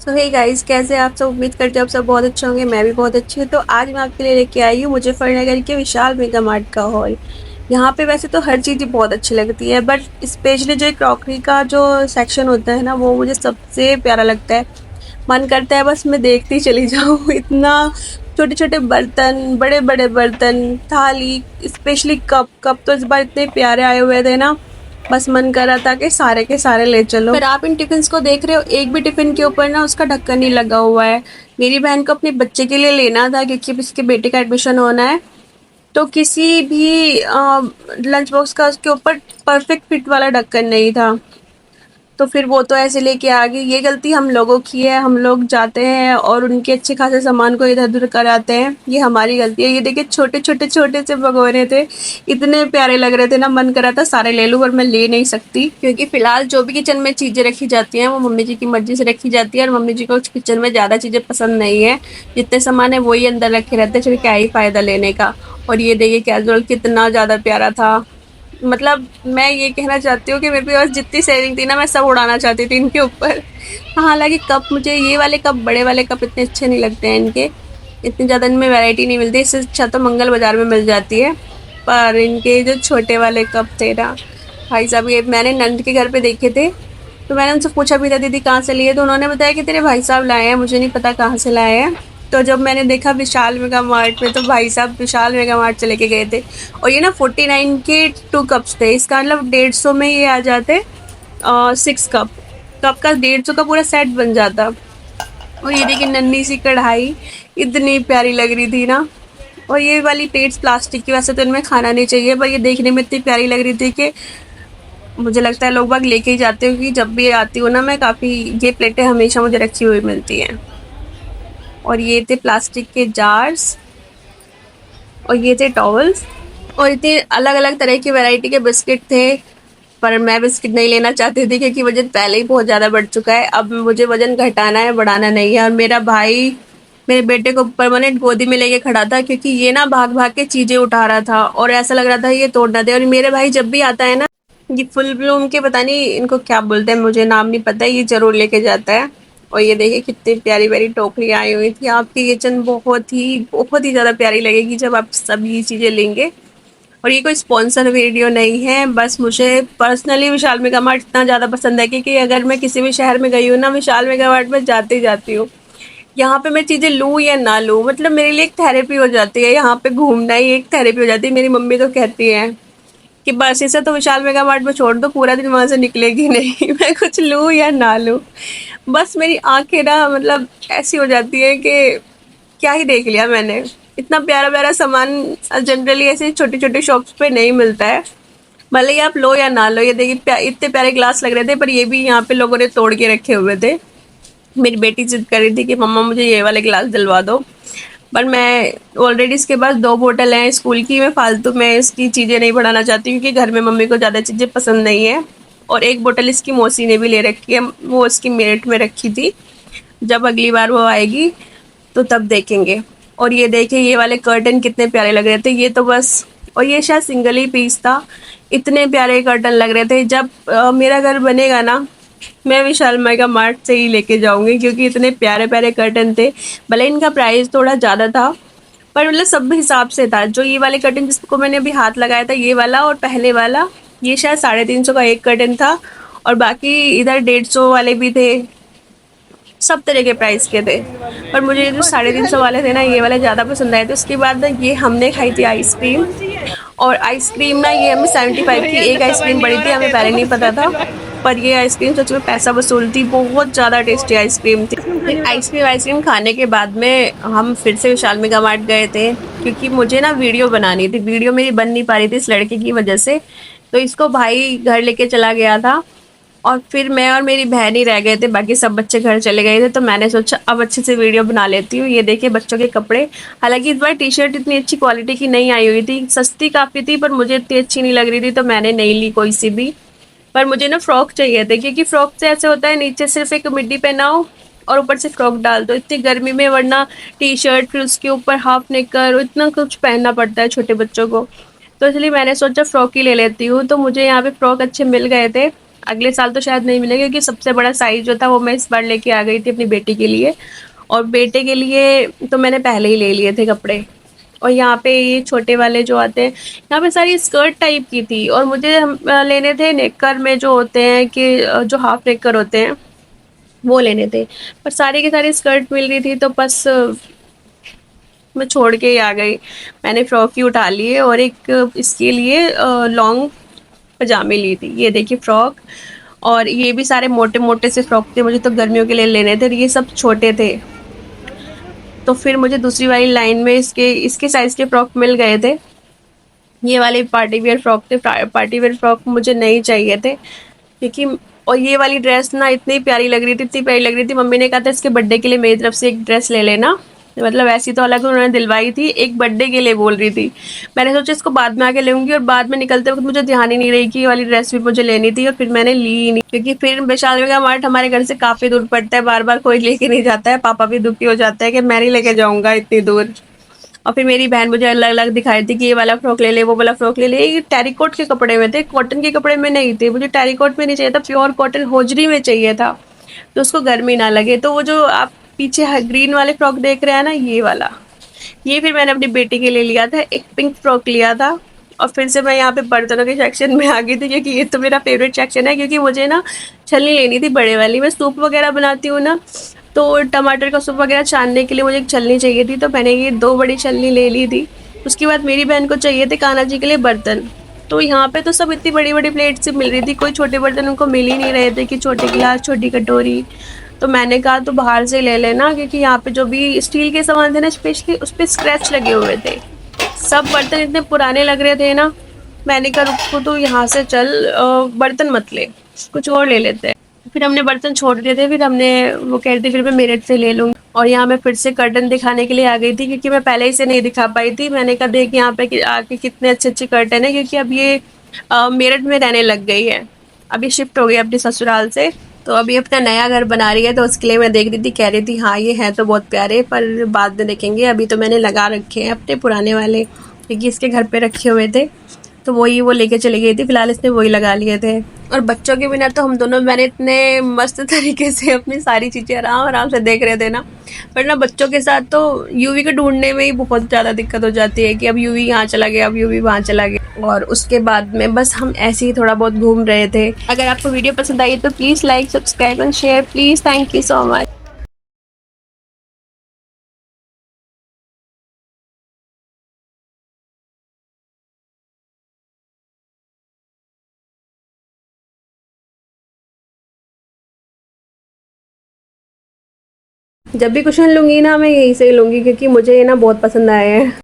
सो hey guys, कैसे आप सब। उम्मीद करते हो आप सब बहुत अच्छे होंगे। मैं भी बहुत अच्छी हूँ। तो आज मैं आपके लिए लेके आई हूँ मुजफ्फरनगर के विशाल मेगा मार्ट का हॉल। यहाँ पे वैसे तो हर चीज़ बहुत अच्छी लगती है, बट स्पेशली जो क्रॉकरी का जो सेक्शन होता है ना, वो मुझे सबसे प्यारा लगता है। मन करता है बस मैं देखती चली जाऊँ इतना छोटे छोटे बर्तन, बड़े बड़े बर्तन, थाली, स्पेशली कप कप तो इस बार इतने प्यारे आए हुए थे ना, बस मन कर रहा था कि सारे के सारे ले चलो। पर आप इन टिफिन को देख रहे हो, एक भी टिफिन के ऊपर ना उसका ढक्कन नहीं लगा हुआ है। मेरी बहन को अपने बच्चे के लिए लेना था क्योंकि अब इसके बेटे का एडमिशन होना है। तो किसी भी लंच बॉक्स का उसके ऊपर परफेक्ट फिट वाला ढक्कन नहीं था। तो फिर वो तो ऐसे लेके आ गई। ये गलती हम लोगों की है, हम लोग जाते हैं और उनके अच्छे खासे सामान को इधर उधर कराते हैं, ये हमारी गलती है। ये देखिए छोटे छोटे छोटे से भगोने थे, इतने प्यारे लग रहे थे ना, मन करा था सारे ले लूं, पर मैं ले नहीं सकती क्योंकि फिलहाल जो भी किचन में चीजें रखी जाती हैं वो मम्मी जी की मर्जी से रखी जाती है, और मम्मी जी को किचन में ज्यादा चीजें पसंद नहीं है। जितने सामान है वही अंदर रखे रहते हैं, चलिए क्या ही फायदा लेने का। और ये देखिए कैजुअल कितना ज्यादा प्यारा था। मतलब मैं ये कहना चाहती हूँ कि मेरे पास जितनी सेविंग थी ना, मैं सब उड़ाना चाहती थी इनके ऊपर। हाँ, हालांकि कप, मुझे ये वाले कप, बड़े वाले कप इतने अच्छे नहीं लगते हैं इनके। इतनी ज़्यादा इनमें वैरायटी नहीं मिलती, इससे अच्छा तो मंगल बाज़ार में मिल जाती है। पर इनके जो छोटे वाले कप थे ना, भाई साहब, ये मैंने नंद के घर पे देखे थे। तो मैंने उनसे पूछा भी था दीदी कहाँ से लिए, तो उन्होंने बताया कि तेरे भाई साहब लाए हैं, मुझे नहीं पता कहाँ से लाए हैं। तो जब मैंने देखा विशाल मेगा मार्ट में, तो भाई साहब विशाल मेगा मार्ट से लेके गए थे। और ये ना 49 के 2 कप्स थे, इसका मतलब 150 में ये आ जाते 6 कप। कप का 150 का पूरा सेट बन जाता। और ये देखिए नन्ही सी कढ़ाई, इतनी प्यारी लग रही थी ना। और ये वाली प्लेट्स प्लास्टिक की, वैसे तो इनमें खाना नहीं चाहिए, पर ये देखने में इतनी प्यारी लग रही थी कि मुझे लगता है लोग बाग लेके ही जाते हो, क्योंकि जब भी आती हूँ ना मैं, काफ़ी ये प्लेटें हमेशा मुझे रखी हुई मिलती हैं। और ये थे प्लास्टिक के जार्स, और ये थे टॉवल्स, और इतने अलग अलग तरह की वैरायटी के बिस्किट थे। पर मैं बिस्किट नहीं लेना चाहती थी क्योंकि वजन पहले ही बहुत ज़्यादा बढ़ चुका है। अब मुझे वजन घटाना है, बढ़ाना नहीं है। और मेरा भाई मेरे बेटे को परमानेंट गोदी में लेके खड़ा था क्योंकि ये ना भाग भाग के चीज़ें उठा रहा था और ऐसा लग रहा था ये तोड़ ना दे। और मेरे भाई जब भी आता है ना, ये फुल ब्लूम के, पता नहीं इनको क्या बोलते हैं, मुझे नाम नहीं पता, ये जरूर लेके जाता है। और ये देखिए कितनी प्यारी प्यारी टोकरियाँ आई हुई थी। आपकी किचन बहुत ही ज़्यादा प्यारी लगेगी जब आप सब ये चीज़ें लेंगे। और ये कोई स्पॉन्सर वीडियो नहीं है, बस मुझे पर्सनली विशाल मेगा मार्ट इतना ज़्यादा पसंद है कि अगर मैं किसी भी शहर में गई हूँ ना, विशाल मेगा मार्ट में जाती ही जाती हूँ। यहाँ पे मैं चीज़ें लूँ या ना लूँ, मतलब मेरे लिए एक थेरेपी हो जाती है, यहाँ पे घूमना ही एक थेरेपी हो जाती है। मेरी मम्मी तो कहती है कि बस इसे तो विशाल मेगा मार्ट में छोड़ दो, पूरा दिन वहां से निकलेगी नहीं मैं कुछ लूँ या ना लूँ। बस मेरी आंखें ना, मतलब ऐसी हो जाती है कि क्या ही देख लिया मैंने। इतना प्यारा प्यारा सामान जनरली ऐसे छोटी छोटी शॉप्स पे नहीं मिलता है, भले ही आप लो या ना लो। ये देखिए इतने प्यारे ग्लास लग रहे थे, पर ये भी यहाँ पे लोगों ने तोड़ के रखे हुए थे। मेरी बेटी जिद कर रही थी कि मम्मा मुझे ये वाले गिलास दिलवा दो, पर मैं ऑलरेडी इसके पास 2 बोतल हैं स्कूल की, मैं फालतू में इसकी चीज़ें नहीं बढ़ाना चाहती क्योंकि घर में मम्मी को ज़्यादा चीज़ें पसंद नहीं है। और 1 बोतल इसकी मौसी ने भी ले रखी है, वो इसकी मेरिट में रखी थी। जब अगली बार वो आएगी तो तब देखेंगे। और ये देखिए ये वाले कर्टन कितने प्यारे लग रहे थे, ये तो बस, और ये शायद सिंगल ही पीस था। इतने प्यारे कर्टन लग रहे थे। जब मेरा घर बनेगा ना, मैं विशाल मेगा मार्ट से ही लेके जाऊंगी क्योंकि इतने प्यारे प्यारे कर्टन थे। भले इनका प्राइस थोड़ा ज़्यादा था, पर मतलब सब हिसाब से था। जो ये वाले कर्टन जिसको मैंने अभी हाथ लगाया था, ये वाला और पहले वाला, ये शायद 350 का एक कर्टन था। और बाकी इधर 150 वाले भी थे, सब तरह के प्राइस के थे। पर मुझे जो 350 वाले थे ना, ये वाले ज़्यादा पसंद आए थे। उसके बाद ना ये हमने खाई थी आइसक्रीम, और आइसक्रीम ना ये हमें 75 की एक आइसक्रीम पड़ी थी, हमें पहले नहीं पता था। पर ये आइसक्रीम सच में पैसा वसूल थी, बहुत ज़्यादा टेस्टी आइसक्रीम थी। फिर आइसक्रीम खाने के बाद में हम फिर से विशाल मेगा मार्ट गए थे क्योंकि मुझे ना वीडियो बनानी थी। वीडियो मेरी बन नहीं पा रही थी इस लड़के की वजह से, तो इसको भाई घर लेके चला गया था। और फिर मैं और मेरी बहन ही रह गए थे, बाकी सब बच्चे घर चले गए थे। तो मैंने सोचा अब अच्छे से वीडियो बना लेती हूँ। ये देखिए बच्चों के कपड़े, हालांकि इस बार टी शर्ट इतनी अच्छी क्वालिटी की नहीं आई हुई थी, सस्ती काफ़ी थी, पर मुझे इतनी अच्छी नहीं लग रही थी, तो मैंने नहीं ली कोई सी भी। पर मुझे ना फ्रॉक चाहिए थे क्योंकि फ्रॉक से ऐसे होता है, नीचे सिर्फ एक मिड्डी पहनाओ और ऊपर से फ्रॉक डाल दो इतनी गर्मी में, वरना टी शर्ट, फिर उसके ऊपर हाफ नेकर, इतना कुछ पहनना पड़ता है छोटे बच्चों को। तो इसलिए मैंने सोचा फ्रॉक ही ले लेती हूँ। तो मुझे यहाँ पे फ्रॉक अच्छे मिल गए थे। अगले साल तो शायद नहीं मिलेगा, क्योंकि सबसे बड़ा साइज़ जो था वो मैं इस बार लेके आ गई थी अपनी बेटी के लिए, और बेटे के लिए तो मैंने पहले ही ले लिए थे कपड़े। और यहाँ पे ये छोटे वाले जो आते हैं, यहाँ पे सारी स्कर्ट टाइप की थी, और मुझे लेने थे नेकर में जो होते हैं कि जो हाफ नेकर होते हैं वो लेने थे, पर सारी की सारी स्कर्ट मिल रही थी, तो बस मैं छोड़ के ही आ गई। मैंने फ्रॉक ही उठा लिए और एक इसके लिए लॉन्ग पजामे ली थी। ये देखिए फ्रॉक, और ये भी सारे मोटे मोटे से फ्रॉक थे, मुझे तो गर्मियों के लिए लेने थे, और ये सब छोटे थे। तो फिर मुझे दूसरी वाली लाइन में इसके इसके साइज़ के फ्रॉक मिल गए थे। ये वाले पार्टी वियर फ्रॉक थे, पार्टी वियर फ्रॉक मुझे नहीं चाहिए थे, क्योंकि और ये वाली ड्रेस ना इतनी प्यारी लग रही थी, इतनी प्यारी लग रही थी। मम्मी ने कहा था इसके बर्थडे के लिए मेरी तरफ से एक ड्रेस ले लेना, मतलब ऐसी तो अलग उन्होंने दिलवाई थी, एक बर्थडे के लिए बोल रही थी। मैंने सोचा इसको बाद में आके लूँगी, और बाद में निकलते वक्त मुझे ध्यान ही नहीं रही कि ये वाली ड्रेस भी मुझे लेनी थी, और फिर मैंने ली ही नहीं, क्योंकि फिर विशाल मेगा मार्ट हमारे घर से काफ़ी दूर पड़ता है, बार बार कोई लेके नहीं जाता है। पापा भी दुखी हो जाता है कि मैं नहीं लेके जाऊँगा इतनी दूर। और फिर मेरी बहन मुझे अलग अलग दिखा रही थी कि ये वाला फ्रॉक ले ले, वो वाला फ्रॉक ले ले। ये टेरिकोट के कपड़े में थे, कॉटन के कपड़े में नहीं थे। मुझे टेरिकोट में नहीं चाहिए था, प्योर कॉटन होजरी में चाहिए था, तो उसको गर्मी ना लगे। तो वो जो आप पीछे ग्रीन वाले फ्रॉक देख रहे हैं ना, ये वाला, ये फिर मैंने अपनी बेटी के लिए लिया था। एक पिंक फ्रॉक लिया था, और फिर से मैं यहाँ पे बर्तनों के सेक्शन में आ गई थी, क्योंकि ये तो मेरा फेवरेट सेक्शन है। क्योंकि मुझे ना छलनी लेनी थी बड़े वाली, मैं सूप वगैरह बनाती हूँ ना, तो टमाटर का सूप वगैरह छानने के लिए मुझे एक छलनी चाहिए थी, तो मैंने ये 2 बड़ी छलनी ले ली थी। उसके बाद मेरी बहन को चाहिए थे कान्हा जी के लिए बर्तन, तो यहाँ पे तो सब इतनी बड़ी-बड़ी प्लेट से मिल रही थी, कोई छोटे बर्तन उनको मिल ही नहीं रहे थे कि छोटे गिलास, छोटी कटोरी। तो मैंने कहा तो बाहर से ले लेना, क्योंकि यहाँ पे जो भी स्टील के सामान थे ना स्पेशली, उस पे स्क्रैच लगे हुए थे। सब बर्तन इतने पुराने लग रहे थे ना, मैंने कहा रुक को तो यहाँ से चल, बर्तन मत ले, कुछ और ले लेते हैं। फिर हमने बर्तन छोड़ दिए थे, फिर हमने वो कह रही थी फिर मैं मेरठ से ले लूँगी, और यहाँ मैं फिर से कर्टन दिखाने के लिए आ गई थी, क्योंकि मैं पहले ही से नहीं दिखा पाई थी। मैंने कहा देख यहाँ पे आके कितने अच्छे अच्छे कर्टन है, क्योंकि अब ये मेरठ में रहने लग गई है, अभी शिफ्ट हो गई अपने ससुराल से, तो अभी अपना नया घर बना रही है। तो उसके लिए मैं देख रही थी, कह रही थी हाँ ये है तो बहुत प्यारे, पर बाद में देखेंगे, अभी तो मैंने लगा रखे हैं अपने पुराने वाले, क्योंकि इसके घर पे रखे हुए थे, तो वही वो लेके चली गई थी। फिलहाल इसने वही लगा लिए थे। और बच्चों के बिना तो हम दोनों, मैंने इतने मस्त तरीके से अपनी सारी चीज़ें आराम आराम से देख रहे थे ना, पर ना बच्चों के साथ तो यूवी को ढूंढने में ही बहुत ज़्यादा दिक्कत हो जाती है कि अब यूवी यहाँ चला गया, अब यूवी वहाँ चला गया, और उसके बाद में बस हम ऐसे ही थोड़ा बहुत घूम रहे थे। अगर आपको वीडियो पसंद आई तो please like, subscribe and share please. Thank you so much. जब भी कुशन लूँगी ना मैं यहीं से ही लूँगी, क्योंकि मुझे ये ना बहुत पसंद आए हैं।